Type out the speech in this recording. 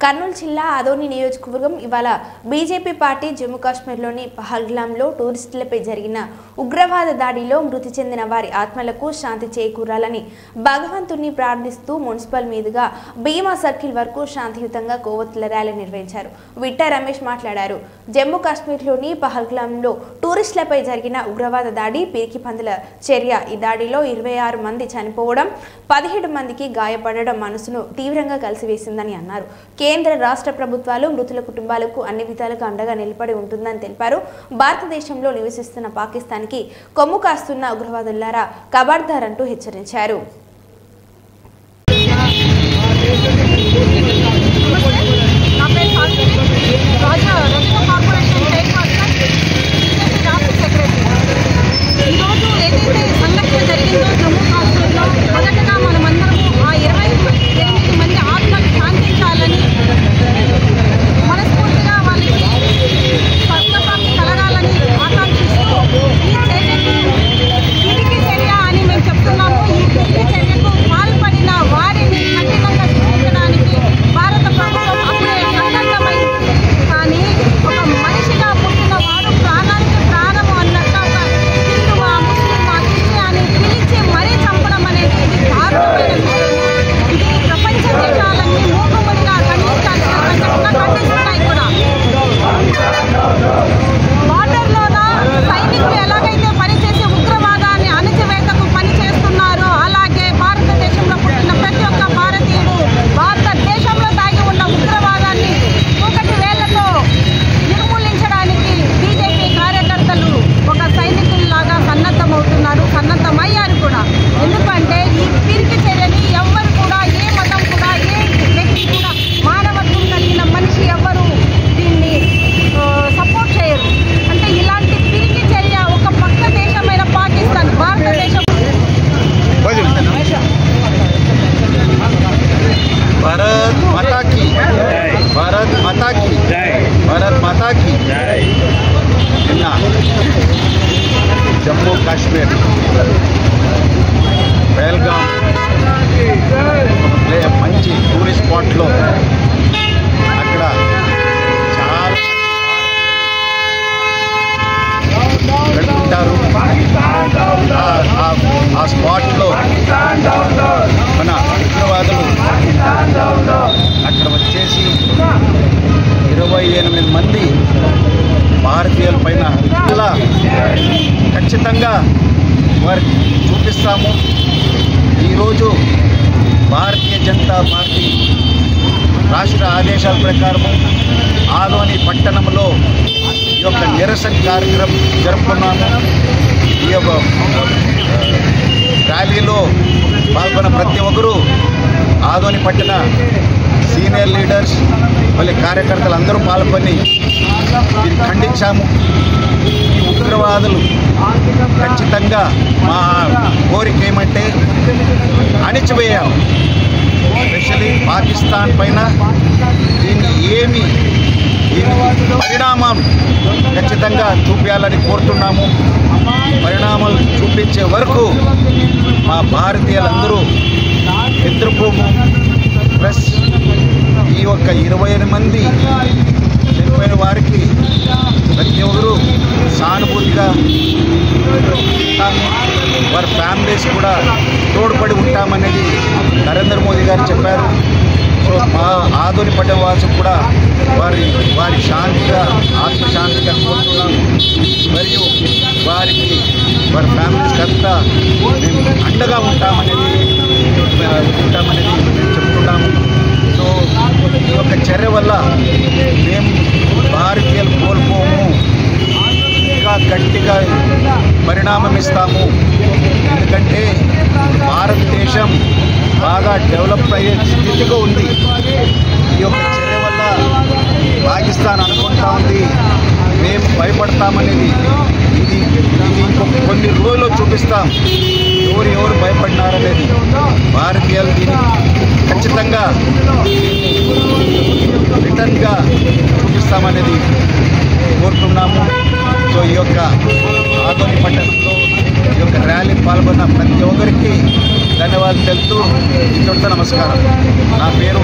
కర్నూలు జిల్లా ఆదోని నియోజకవర్గం ఇవాళ బీజేపీ పార్టీ జమ్మూ కాశ్మీర్లోని పహల్గామ్లో టూరిస్టులపై జరిగిన ఉగ్రవాద దాడిలో మృతి చెందిన వారి ఆత్మలకు శాంతి చేకూరాలని భగవంతుని ప్రార్థిస్తూ మున్సిపల్ మీదుగా భీమా సర్కిల్ వరకు శాంతియుతంగా కొవ్వొత్తుల ర్యాలీ నిర్వహించారు. విట్టా రమేష్ మాట్లాడారు. జమ్మూ కాశ్మీర్లోని పహల్గామ్లో టూరిస్టులపై జరిగిన ఉగ్రవాద దాడి పిరికి పందుల చర్య. ఈ దాడిలో 26 మంది చనిపోవడం, 17 మందికి గాయపడడం మనసును తీవ్రంగా కలిసివేసిందని అన్నారు. కేంద్ర రాష్ట్ర ప్రభుత్వాలు మృతుల కుటుంబాలకు అన్ని విధాలుగా అండగా నిలబడి ఉంటుందని తెలిపారు. భారతదేశంలో నివసిస్తున్న పాకిస్తాన్కి కొమ్ము కాస్తున్న ఉగ్రవాదులారా ఖబర్దార్ అంటూ హెచ్చరించారు. जम्मू काश्मीर पहलगाम मंची टूरिस्ट स्पॉट लो अక్కడ గడుపుతారు. ఆ స్పాట్ లో మన ఉగ్రవాదులు అక్కడ వచ్చేసి 28 మంది భారతీయుల పైన ఖచ్చితంగా వారికి చూపిస్తాము. ఈరోజు భారతీయ జనతా పార్టీ రాష్ట్ర ఆదేశాల ప్రకారము ఆదోని పట్టణంలో ఈ యొక్క నిరసన కార్యక్రమం జరుపుకున్నాము. ఈ యొక్క ర్యాలీలో పాల్గొన్న ప్రతి ఒక్కరూ ఆదోని పట్టణ సీనియర్ లీడర్స్ మళ్ళీ కార్యకర్తలు అందరూ పాల్గొని దీన్ని ఖండించాము. ఈ ఉగ్రవాదులు ఖచ్చితంగా మా కోరిక ఏమంటే అణిచివేయాలి. స్పెషల్లీ పాకిస్తాన్ పైన దీన్ని పరిణామం ఖచ్చితంగా చూపించాలని కోరుతున్నాము. పరిణామాలు చూపించే వరకు మా భారతీయులందరూ నిద్రపోము. ప్లస్ ఈ యొక్క 28 మంది చనిపోయిన వారికి ప్రతి ఒక్కరూ సానుభూతిగా ఉంటాము. వారి ఫ్యామిలీస్ కూడా తోడ్పడి ఉంటామనేది నరేంద్ర మోదీ గారు చెప్పారు. సో మా ఆదోని పట్టణవాసులు కూడా వారి శాంతిగా ఆత్మశాంతిగా కోరుతున్నాము. మరియు వారి ఫ్యామిలీస్కి అంతా మేము అండగా ఉంటామనేది మేము చెప్తున్నాము. సో ఈ యొక్క చర్య వల్ల మేము భారతీయులు కోల్పోము, ఇంకా గట్టిగా పరిణామం ఇస్తాము. ఎందుకంటే భారతదేశం బాగా డెవలప్ అయ్యే స్థితిలో ఉంది. ఈ యొక్క చర్య వల్ల పాకిస్తాన్ అనుకుంటా ఉంది మేము భయపడతామనేది. ఇది ఇంకొక కొన్ని రోజుల్లో చూపిస్తాం ఎవరు భయపడినారనేది. భారతీయులు దీన్ని ఖచ్చితంగా రిటర్న్గా చూపిస్తామనేది కోరుతున్నాము. సో ఈ యొక్క ఆదోని పట్టణంలో ఈ యొక్క ర్యాలీ పాల్గొన్న ప్రతి ఒక్కరికి ధన్యవాదాలు తెలుపుతూ ఇంతటితో నమస్కారం. నా పేరు